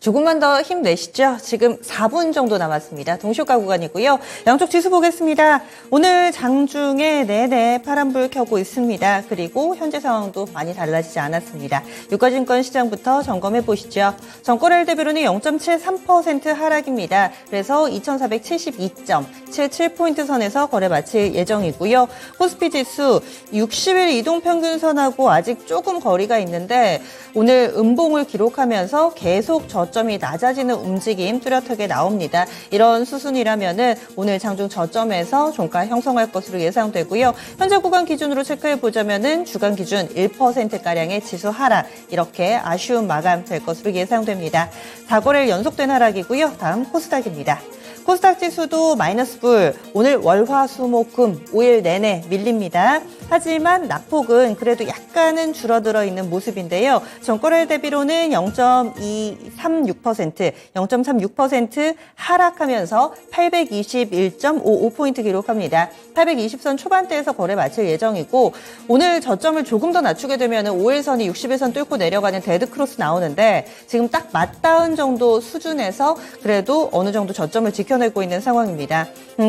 조금만 더 힘내시죠. 지금 4분 정도 남았습니다. 동시효과 구간이고요. 양쪽 지수 보겠습니다. 오늘 장중에 내내 파란불 켜고 있습니다. 그리고 현재 상황도 많이 달라지지 않았습니다. 유가증권 시장부터 점검해 보시죠. 전거래일 대비로는 0.73% 하락입니다. 그래서 2472.77포인트 선에서 거래 마칠 예정이고요. 코스피 지수 60일 이동평균선하고 아직 조금 거리가 있는데 오늘 음봉을 기록하면서 계속 저점이 낮아지는 움직임 뚜렷하게 나옵니다. 이런 수순이라면은 오늘 장중 저점에서 종가 형성할 것으로 예상되고요. 현재 구간 기준으로 체크해 보자면은 주간 기준 1%가량의 지수 하락, 이렇게 아쉬운 마감 될 것으로 예상됩니다. 4거래일 연속된 하락이고요. 다음 코스닥입니다. 코스닥 지수도 마이너스 불, 오늘 월화수목금 5일 내내 밀립니다. 하지만 낙폭은 그래도 약간은 줄어들어 있는 모습인데요. 전거래일 대비로는 0.236% 하락하면서 821.55포인트 기록합니다. 820선 초반대에서 거래 마칠 예정이고 오늘 저점을 조금 더 낮추게 되면 5일선이 60일선 뚫고 내려가는 데드크로스 나오는데 지금 딱 맞닿은 정도 수준에서 그래도 어느 정도 저점을 지켜내고 있는 상황입니다.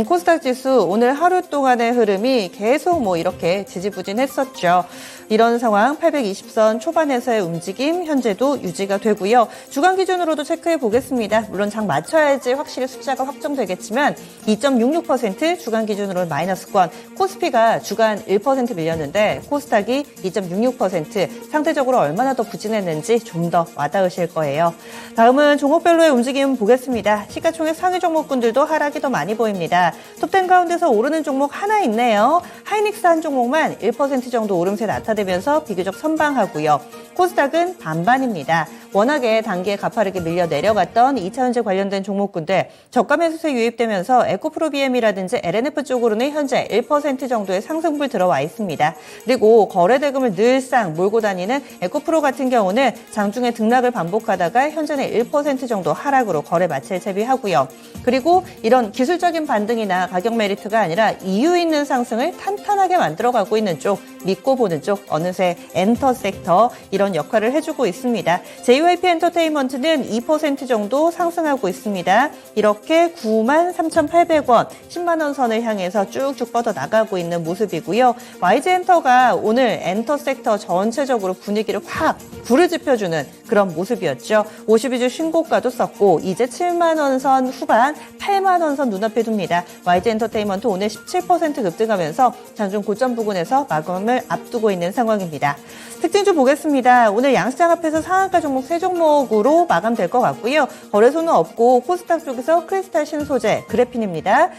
코스닥 지수 오늘 하루 동안의 흐름이 계속 이렇게 지지부진했었죠. 이런 상황 820선 초반에서의 움직임 현재도 유지가 되고요. 주간 기준으로도 체크해 보겠습니다. 물론 장 맞춰야지 확실히 숫자가 확정되겠지만 2.66% 주간 기준으로 마이너스권, 코스피가 주간 1% 밀렸는데 코스닥이 2.66%, 상대적으로 얼마나 더 부진했는지 좀 더 와닿으실 거예요. 다음은 종목별로의 움직임 보겠습니다. 시가총액 상위 종목군들도 하락이 더 많이 보입니다. 톱10 가운데서 오르는 종목 하나 있네요. 하이닉스 한 종목만 1% 정도 오름세 나타내면서 비교적 선방하고요. 코스닥은 반반입니다. 워낙에 단기에 가파르게 밀려 내려갔던 2차전지 관련된 종목군들 저가 매수세 유입되면서 에코프로비엠이라든지 LNF 쪽으로는 현재 1% 정도의 상승불 들어와 있습니다. 그리고 거래대금을 늘상 몰고 다니는 에코프로 같은 경우는 장중에 등락을 반복하다가 현재는 1% 정도 하락으로 거래 마칠 채비하고요. 그리고 이런 기술적인 반등이나 가격 메리트가 아니라 이유 있는 상승을 탄탄하게 만들어가고 있는 쪽, 믿고 보는 쪽, 어느새 엔터 섹터 이런 역할을 해주고 있습니다. JYP 엔터테인먼트는 2% 정도 상승하고 있습니다. 이렇게 93,800원, 10만 원 선을 향해서 쭉쭉 뻗어나가고 있는 모습이고요. YG엔터가 오늘 엔터 섹터 전체적으로 분위기를 확 불을 지펴주는 그런 모습이었죠. 52주 신고가도 썼고 이제 7만 원 선 후반, 8만 원 선 눈앞에 둡니다. YG엔터테인먼트 오늘 17% 급등하면서 장중 고점 부근에서 마감을 앞두고 있는 상황입니다. 특징주 보겠습니다. 오늘 양시장 앞에서 상한가 종목 3종목으로 마감될 것 같고요. 거래소는 없고 코스닥 쪽에서 크리스탈 신소재, 그래핀입니다.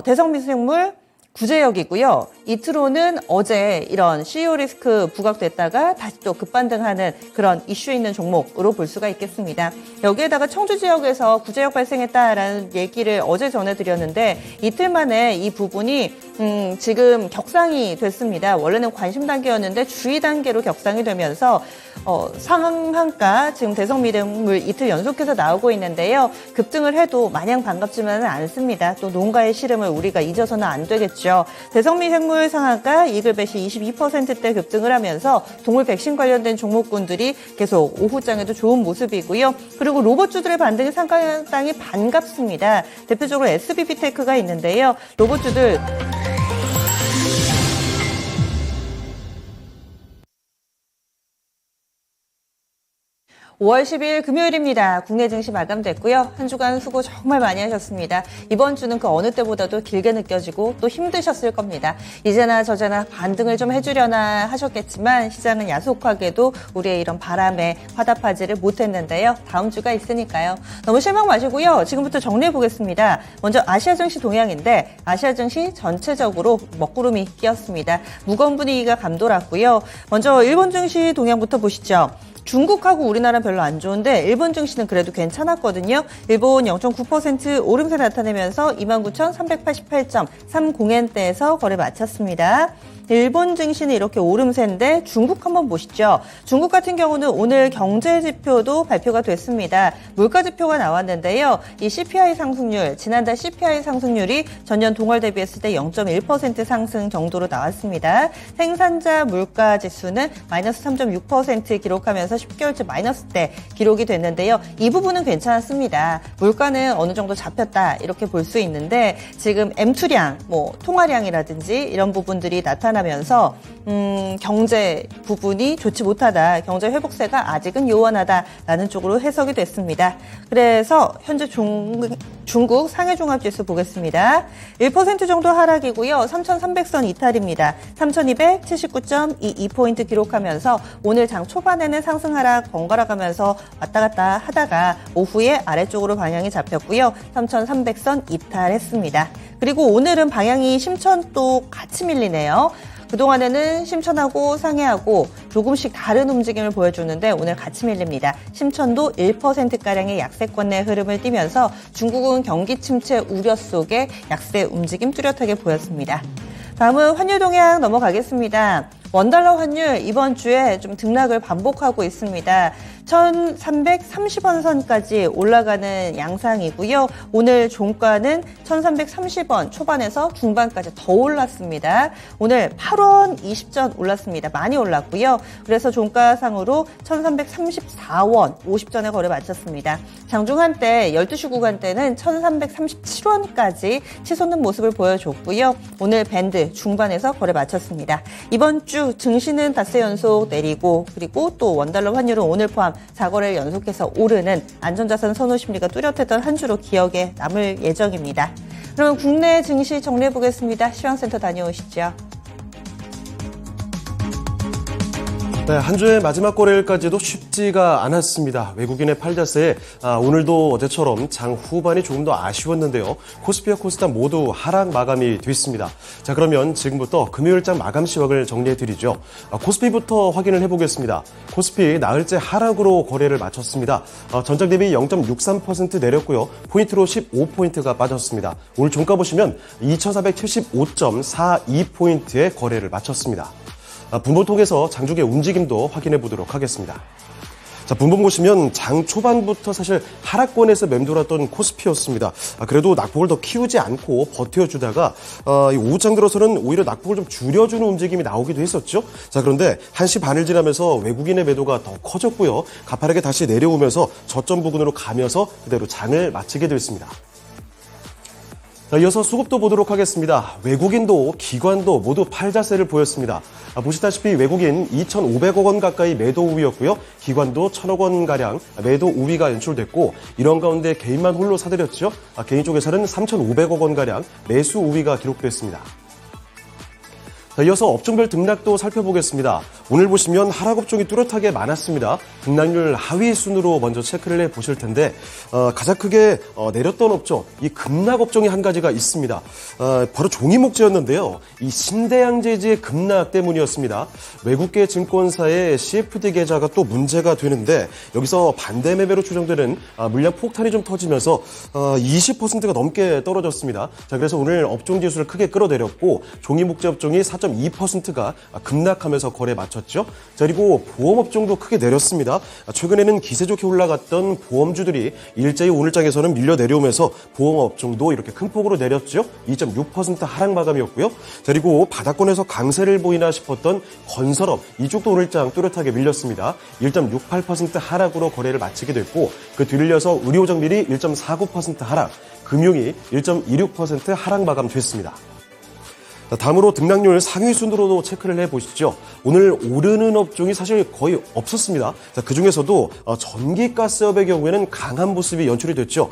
대성미생물, 구제역이고요. 이트로는 어제 이런 CEO 리스크 부각됐다가 다시 또 급반등하는 그런 이슈 있는 종목으로 볼 수가 있겠습니다. 여기에다가 청주 지역에서 구제역 발생했다라는 얘기를 어제 전해드렸는데 이틀 만에 이 부분이 지금 격상이 됐습니다. 원래는 관심 단계였는데 주의 단계로 격상이 되면서 상한가 지금 대성미생물 이틀 연속해서 나오고 있는데요. 급등을 해도 마냥 반갑지만은 않습니다. 또 농가의 시름을 우리가 잊어서는 안 되겠죠. 대성미생물 상한가 이글벳이 22%대 급등을 하면서 동물 백신 관련된 종목군들이 계속 오후장에도 좋은 모습이고요. 그리고 로봇주들의 반등이 상당히 반갑습니다. 대표적으로 SBB테크가 있는데요. 로봇주들 5월 10일 금요일입니다. 국내 증시 마감됐고요. 한 주간 수고 정말 많이 하셨습니다. 이번 주는 그 어느 때보다도 길게 느껴지고 또 힘드셨을 겁니다. 이제나 저제나 반등을 좀 해주려나 하셨겠지만 시장은 야속하게도 우리의 이런 바람에 화답하지를 못했는데요. 다음 주가 있으니까요. 너무 실망 마시고요. 지금부터 정리해 보겠습니다. 먼저 아시아 증시 동향인데 아시아 증시 전체적으로 먹구름이 끼었습니다. 무거운 분위기가 감돌았고요. 먼저 일본 증시 동향부터 보시죠. 중국하고 우리나라는 별로 안 좋은데 일본 증시는 그래도 괜찮았거든요. 일본 0.9% 오름세 나타내면서 29,388.30엔대에서 거래 마쳤습니다. 일본 증시는 이렇게 오름세인데 중국 한번 보시죠. 중국 같은 경우는 오늘 경제 지표도 발표가 됐습니다. 물가 지표가 나왔는데요. 이 CPI 상승률, 지난달 CPI 상승률이 전년 동월 대비했을 때 0.1% 상승 정도로 나왔습니다. 생산자 물가 지수는 마이너스 3.6% 기록하면서 10개월째 마이너스대 기록이 됐는데요. 이 부분은 괜찮았습니다. 물가는 어느 정도 잡혔다 이렇게 볼 수 있는데 지금 M2량, 통화량이라든지 이런 부분들이 나타나면서 경제 부분이 좋지 못하다, 경제 회복세가 아직은 요원하다라는 쪽으로 해석이 됐습니다. 그래서 현재 중국 상해종합지수 보겠습니다. 1% 정도 하락이고요. 3,300선 이탈입니다. 3,279.22포인트 기록하면서 오늘 장 초반에는 상승 하락 번갈아 가면서 왔다 갔다 하다가 오후에 아래쪽으로 방향이 잡혔고요. 3,300선 이탈했습니다. 그리고 오늘은 방향이 심천도 같이 밀리네요. 그동안에는 심천하고 상해하고 조금씩 다른 움직임을 보여주는데 오늘 같이 밀립니다. 심천도 1%가량의 약세권의 흐름을 띠면서 중국은 경기 침체 우려 속에 약세 움직임 뚜렷하게 보였습니다. 다음은 환율 동향 넘어가겠습니다. 원달러 환율 이번 주에 좀 등락을 반복하고 있습니다. 1,330원 선까지 올라가는 양상이고요. 오늘 종가는 1,330원 초반에서 중반까지 더 올랐습니다. 오늘 8원 20전 올랐습니다. 많이 올랐고요. 그래서 종가상으로 1,334원 50전에 거래 마쳤습니다. 장중 한때 12시 구간대는 1,337원까지 치솟는 모습을 보여줬고요. 오늘 밴드 중반에서 거래 마쳤습니다. 이번 주 증시는 닷새 연속 내리고 그리고 또 원달러 환율은 오늘 포함 4거래를 연속해서 오르는 안전자산 선호 심리가 뚜렷했던 한 주로 기억에 남을 예정입니다. 그럼 국내 증시 정리해 보겠습니다. 시황센터 다녀오시죠. 네, 한 주의 마지막 거래일까지도 쉽지가 않았습니다. 외국인의 팔자세에 오늘도 어제처럼 장 후반이 조금 더 아쉬웠는데요. 코스피와 코스닥 모두 하락 마감이 됐습니다. 자, 그러면 지금부터 금요일장 마감 시황을 정리해드리죠. 코스피부터 확인을 해보겠습니다. 코스피 나흘째 하락으로 거래를 마쳤습니다. 전장 대비 0.63% 내렸고요. 포인트로 15포인트가 빠졌습니다. 오늘 종가 보시면 2,475.42포인트의 거래를 마쳤습니다. 분봉 통해서 장중의 움직임도 확인해 보도록 하겠습니다. 자, 분봉 보시면 장 초반부터 사실 하락권에서 맴돌았던 코스피였습니다. 그래도 낙폭을 더 키우지 않고 버텨주다가 오후장 들어서는 오히려 낙폭을 좀 줄여주는 움직임이 나오기도 했었죠. 자, 그런데 1시 반을 지나면서 외국인의 매도가 더 커졌고요. 가파르게 다시 내려오면서 저점 부근으로 가면서 그대로 장을 마치게 됐습니다. 자, 이어서 수급도 보도록 하겠습니다. 외국인도 기관도 모두 팔자세를 보였습니다. 보시다시피 외국인 2,500억 원 가까이 매도 우위였고요. 기관도 1,000억 원가량 매도 우위가 연출됐고 이런 가운데 개인만 홀로 사들였죠. 개인 쪽에서는 3,500억 원가량 매수 우위가 기록됐습니다. 자, 이어서 업종별 등락도 살펴보겠습니다. 오늘 보시면 하락 업종이 뚜렷하게 많았습니다. 등락률 하위 순으로 먼저 체크를 해보실 텐데 가장 크게 내렸던 업종, 이 급락 업종이 한 가지가 있습니다. 바로 종이목재였는데요. 이 신대양재지의 급락 때문이었습니다. 외국계 증권사의 CFD 계좌가 또 문제가 되는데 여기서 반대 매매로 추정되는 물량 폭탄이 좀 터지면서 20%가 넘게 떨어졌습니다. 자, 그래서 오늘 업종 지수를 크게 끌어내렸고 종이목재 업종이 4.2%가 급락하면서 거래 마쳤죠. 자, 그리고 보험업종도 크게 내렸습니다. 최근에는 기세 좋게 올라갔던 보험주들이 일제히 오늘장에서는 밀려 내려오면서 보험업종도 이렇게 큰 폭으로 내렸죠. 2.6% 하락 마감이었고요. 자, 그리고 바닥권에서 강세를 보이나 싶었던 건설업, 이쪽도 오늘장 뚜렷하게 밀렸습니다. 1.68% 하락으로 거래를 마치게 됐고 그 뒤를 이어서 의료정밀이 1.49% 하락, 금융이 1.26% 하락 마감됐습니다. 다음으로 등락률 상위 순으로도 체크를 해보시죠. 오늘 오르는 업종이 사실 거의 없었습니다. 자, 그중에서도 전기가스업의 경우에는 강한 모습이 연출이 됐죠.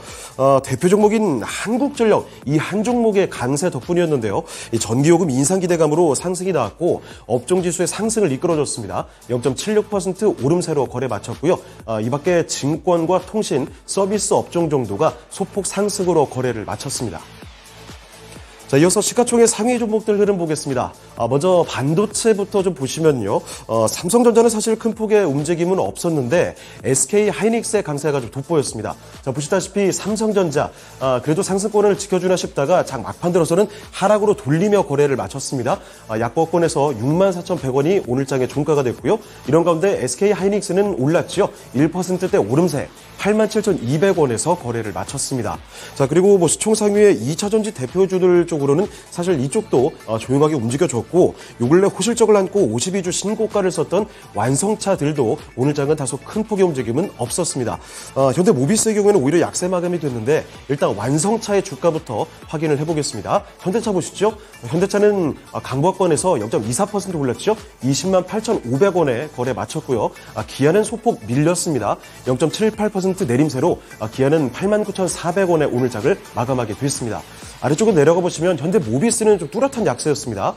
대표 종목인 한국전력, 이 한 종목의 강세 덕분이었는데요. 이 전기요금 인상 기대감으로 상승이 나왔고 업종지수의 상승을 이끌어줬습니다. 0.76% 오름세로 거래 마쳤고요. 이 밖에 증권과 통신, 서비스 업종 정도가 소폭 상승으로 거래를 마쳤습니다. 자, 이어서 시가총액 상위 종목들 흐름 보겠습니다. 먼저 반도체부터 좀 보시면요. 삼성전자는 사실 큰 폭의 움직임은 없었는데 SK 하이닉스의 강세가 좀 돋보였습니다. 자, 보시다시피 삼성전자 그래도 상승권을 지켜주나 싶다가 장 막판 들어서는 하락으로 돌리며 거래를 마쳤습니다. 약보권에서 64,100원이 오늘장의 종가가 됐고요. 이런 가운데 SK 하이닉스는 올랐죠. 1%대 오름세 87,200원에서 거래를 마쳤습니다. 자, 그리고 뭐 시총 상위의 2차전지 대표주들 쪽으로는 사실 이쪽도 조용하게 움직여줬고 요 근래 호실적을 안고 52주 신고가를 썼던 완성차들도 오늘장은 다소 큰 폭의 움직임은 없었습니다. 현대모비스의 경우에는 오히려 약세 마감이 됐는데 일단 완성차의 주가부터 확인을 해보겠습니다. 현대차 보시죠. 현대차는 강보권에서 0.24% 올랐죠. 20만 8,500원에 거래 마쳤고요. 기아는 소폭 밀렸습니다. 0.78% 내림세로 기아는 89,400원에 오늘장을 마감하게 됐습니다. 아래쪽으로 내려가 보시면 현대모비스는 좀 뚜렷한 약세였습니다.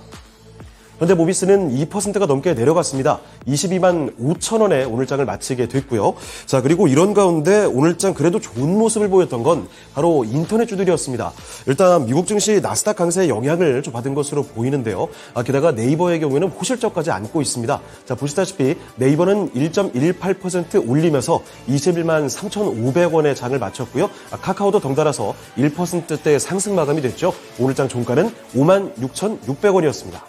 현대모비스는 2%가 넘게 내려갔습니다. 22만 5천원에 오늘장을 마치게 됐고요. 자, 그리고 이런 가운데 오늘장 그래도 좋은 모습을 보였던 건 바로 인터넷주들이었습니다. 일단 미국 증시 나스닥 강세의 영향을 좀 받은 것으로 보이는데요. 게다가 네이버의 경우에는 호실적까지 안고 있습니다. 자, 보시다시피 네이버는 1.18% 올리면서 21만 3,500원의 장을 마쳤고요. 카카오도 덩달아서 1%대 상승 마감이 됐죠. 오늘장 종가는 5만 6,600원이었습니다.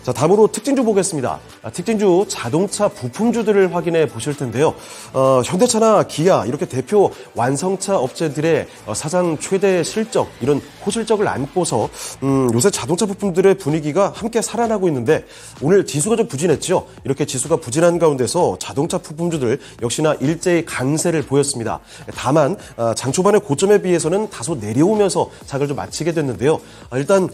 자, 다음으로 특징주 보겠습니다. 특징주 자동차 부품주들을 확인해 보실 텐데요. 현대차나 기아 이렇게 대표 완성차 업체들의 사상 최대 실적, 이런 호실적을 안고서 요새 자동차 부품들의 분위기가 함께 살아나고 있는데 오늘 지수가 좀 부진했죠. 이렇게 지수가 부진한 가운데서 자동차 부품주들 역시나 일제히 강세를 보였습니다. 다만 장 초반의 고점에 비해서는 다소 내려오면서 장을 좀 마치게 됐는데요. 일단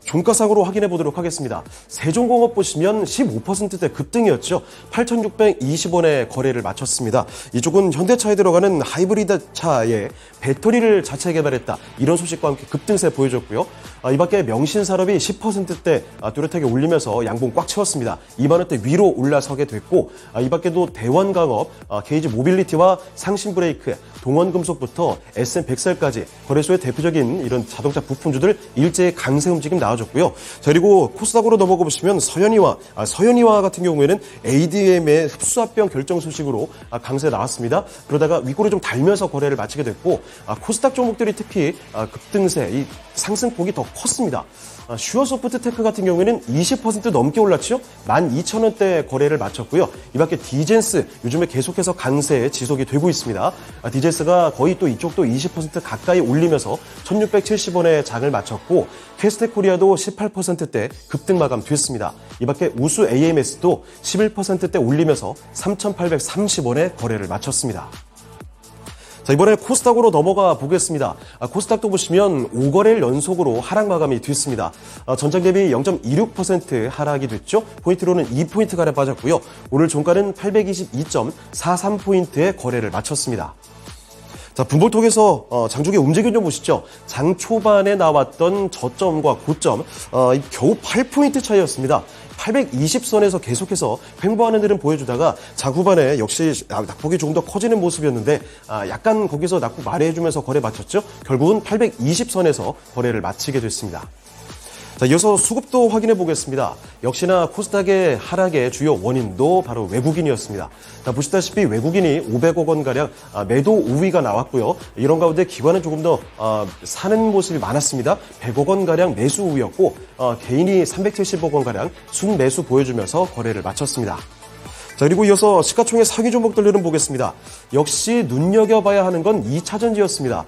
종가상으로 확인해 보도록 하겠습니다. 세종공업 보시면 15%대 급등이었죠. 8,620원에 거래를 마쳤습니다. 이쪽은 현대차에 들어가는 하이브리드 차에 배터리를 자체 개발했다. 이런 소식과 함께 급등세 보여줬고요. 이 밖에 명신산업이 10%대 뚜렷하게 올리면서 양봉 꽉 채웠습니다. 2만원대 위로 올라서게 됐고, 이 밖에도 대원강업, KG 모빌리티와 상신브레이크, 동원금속부터 SM100살까지 거래소의 대표적인 이런 자동차 부품주들 일제히 강세 움직임 나와줬고요. 자, 그리고 코스닥으로 넘어가 보시면 서현이와 같은 경우에는 ADM의 흡수합병 결정 소식으로 강세 나왔습니다. 그러다가 윗골을 좀 달면서 거래를 마치게 됐고, 코스닥 종목들이 특히 급등세, 이 상승폭이 더 컸습니다. 슈어소프트테크 같은 경우에는 20% 넘게 올랐죠. 12,000원대 거래를 마쳤고요. 이 밖에 디젠스 요즘에 계속해서 강세에 지속이 되고 있습니다. 디젠스가 거의 또 이쪽도 20% 가까이 올리면서 1,670원에 장을 마쳤고, 퀘스테코리아도 18%대 급등 마감됐습니다. 이 밖에 우수 AMS도 11%대 올리면서 3,830원에 거래를 마쳤습니다. 자, 이번에 코스닥으로 넘어가 보겠습니다. 코스닥도 보시면 5거래일 연속으로 하락 마감이 됐습니다. 전장 대비 0.26% 하락이 됐죠. 포인트로는 2포인트가량 빠졌고요. 오늘 종가는 822.43포인트의 거래를 마쳤습니다. 자, 분봉통에서 장중의 움직임 좀 보시죠. 장 초반에 나왔던 저점과 고점 겨우 8포인트 차이였습니다. 820선에서 계속해서 횡보하는 흐름 보여주다가 장 후반에 역시 낙폭이 조금 더 커지는 모습이었는데 약간 거기서 낙폭 만회해주면서 거래 마쳤죠. 결국은 820선에서 거래를 마치게 됐습니다. 자, 이어서 수급도 확인해 보겠습니다. 역시나 코스닥의 하락의 주요 원인도 바로 외국인이었습니다. 자, 보시다시피 외국인이 500억 원가량 매도 우위가 나왔고요. 이런 가운데 기관은 조금 더 사는 모습이 많았습니다. 100억 원가량 매수 우위였고, 개인이 370억 원가량 순매수 보여주면서 거래를 마쳤습니다. 자, 그리고 이어서 시가총액 상위 종목들 흐름 보겠습니다. 역시 눈여겨봐야 하는 건 2차전지였습니다.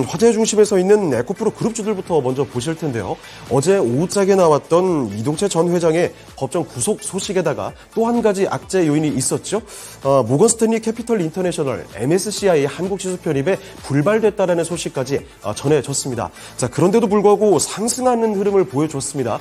화제 중심에 서 있는 에코프로 그룹주들부터 먼저 보실 텐데요. 어제 오후장에 나왔던 이동채 전 회장의 법정 구속 소식에다가 또 한 가지 악재 요인이 있었죠. 모건 스탠리 캐피털 인터내셔널 MSCI 한국지수 편입에 불발됐다라는 소식까지 전해졌습니다. 자, 그런데도 불구하고 상승하는 흐름을 보여줬습니다.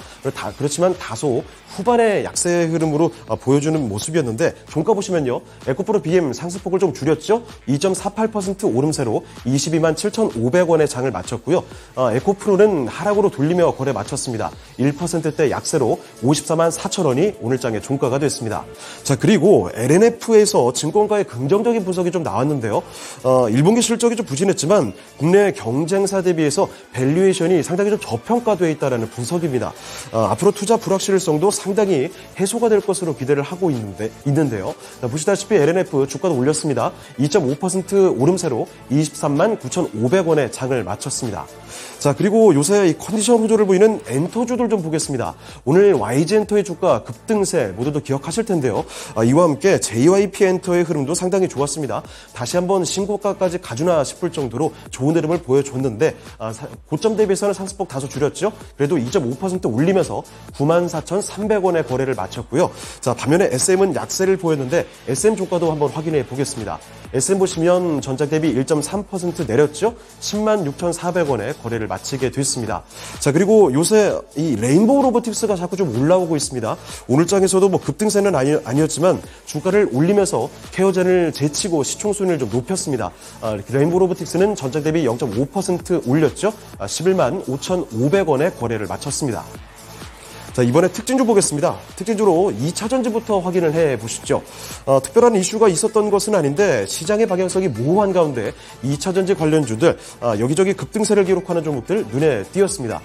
그렇지만 다소 후반의 약세 흐름으로 보여주는 모습이었는데, 있는데 종가 보시면요. 에코프로 BM 상승폭을 좀 줄였죠. 2.48% 오름세로 22만 7,500원에 장을 마쳤고요. 에코프로는 하락으로 돌리며 거래 마쳤습니다. 1%대 약세로 54만 4천원이 오늘 장의 종가가 됐습니다. 자, 그리고 LNF에서 증권가의 긍정적인 분석이 좀 나왔는데요. 1분기 실적이 좀 부진했지만 국내 경쟁사 대비해서 밸류에이션이 상당히 좀 저평가되어 있다는 분석입니다. 앞으로 투자 불확실성도 상당히 해소가 될 것으로 기대를 하고 있는데요. 자, 보시다시피 LNF 주가도 올렸습니다. 2.5% 오름세로 23만 9,500원에 장을 마쳤습니다. 자, 그리고 요새 이 컨디션 호조를 보이는 엔터주들 좀 보겠습니다. 오늘 YG엔터의 주가 급등세 모두도 기억하실 텐데요. 이와 함께 JYP 엔터의 흐름도 상당히 좋았습니다. 다시 한번 신고가까지 가주나 싶을 정도로 좋은 흐름을 보여줬는데 고점 대비해서는 상승폭 다소 줄였죠. 그래도 2.5% 올리면서 94,300원의 거래를 마쳤고요. 자, 반면에 SM은 약세를 보였는데 SM 주가도 한번 확인해 보겠습니다. SM 보시면 전작 대비 1.3% 내렸죠. 10만 6,400원에 거래를 마치게 됐습니다. 자, 그리고 요새 이 레인보우 로보틱스가 자꾸 좀 올라오고 있습니다. 오늘 장에서도 뭐 급등세는 아니었지만 주가를 올리면서 케어젠을 제치고 시총순위를 좀 높였습니다. 레인보우 로보틱스는 전작 대비 0.5% 올렸죠. 11만 5,500원에 거래를 마쳤습니다. 자, 이번에 특징주 보겠습니다. 특징주로 2차전지부터 확인을 해 보시죠. 특별한 이슈가 있었던 것은 아닌데 시장의 방향성이 모호한 가운데 2차전지 관련주들 여기저기 급등세를 기록하는 종목들 눈에 띄었습니다.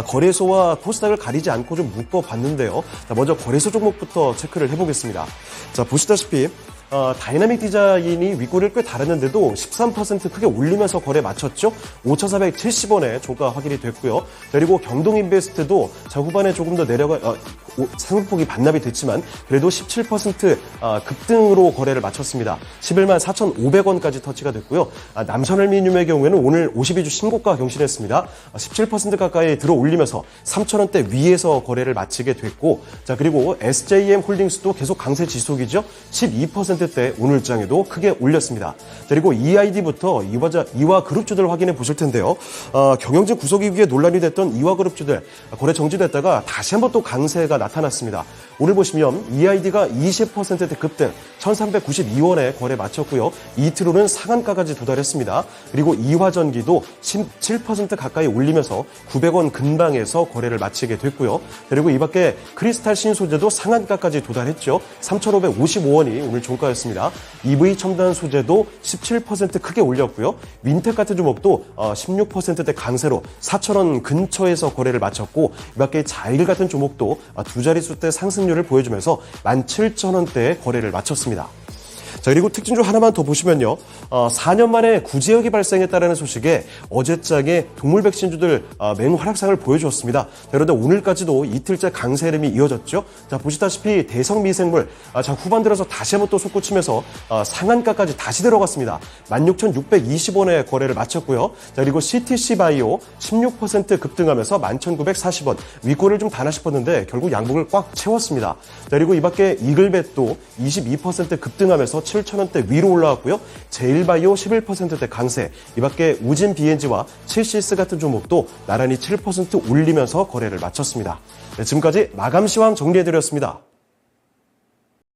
거래소와 코스닥을 가리지 않고 좀 묶어봤는데요. 자, 먼저 거래소 종목부터 체크를 해보겠습니다. 자, 보시다시피 다이나믹 디자인이 윗꼬리를 꽤 다르는데도 13% 크게 올리면서 거래 마쳤죠. 5,470원에 종가 확인이 됐고요. 그리고 경동인베스트도 자 후반에 조금 더 상승폭이 반납이 됐지만 그래도 17% 급등으로 거래를 마쳤습니다. 11만 4,500원까지 터치가 됐고요. 남선알미늄의 경우에는 오늘 52주 신고가 경신했습니다. 17% 가까이 들어 올리면서 3,000원대 위에서 거래를 마치게 됐고, 자, 그리고 SJM 홀딩스도 계속 강세 지속이죠. 12%대 오늘 장에도 크게 올렸습니다. 그리고 EID부터 이화 그룹주들 확인해 보실 텐데요. 경영진 구속이기에 논란이 됐던 이화 그룹주들 거래 정지됐다가 다시 한번 또 강세가 나타났습니다. 오늘 보시면 EID가 20%대 급등 1,392원에 거래 마쳤고요. 이틀로는 상한가까지 도달했습니다. 그리고 이화전기도 17% 가까이 올리면서 900원 근방에서 거래를 마치게 됐고요. 그리고 이 밖에 크리스탈 신소재도 상한가까지 도달했죠. 3,555원이 오늘 종가였습니다. EV 첨단 소재도 17% 크게 올렸고요. 윈텍 같은 종목도 16%대 강세로 4,000원 근처에서 거래를 마쳤고, 이 밖에 자일 같은 종목도 두 자릿수대 상승률을 보여주면서 17,000원대에 거래를 마쳤습니다. 자, 그리고 특징주 하나만 더 보시면요. 4년 만에 구제역이 발생했다는 소식에 어제장에 동물 백신주들 맹활약상을 보여주었습니다. 그런데 오늘까지도 이틀째 강세 흐름이 이어졌죠. 자, 보시다시피 대성미생물 자 후반 들어서 다시 한번 또 솟구치면서 상한가까지 다시 들어갔습니다. 16,620원에 거래를 마쳤고요. 자, 그리고 CTC바이오 16% 급등하면서 11,940원 윗골을 좀 다나 싶었는데 결국 양봉을 꽉 채웠습니다. 자, 그리고 이 밖에 이글벳도 22% 급등하면서 7,000원대 위로 올라왔고요. 제일바이오 11%대 강세, 이 밖에 우진 BNG와 7CS 같은 종목도 나란히 7% 올리면서 거래를 마쳤습니다. 네, 지금까지 마감시황 정리해드렸습니다.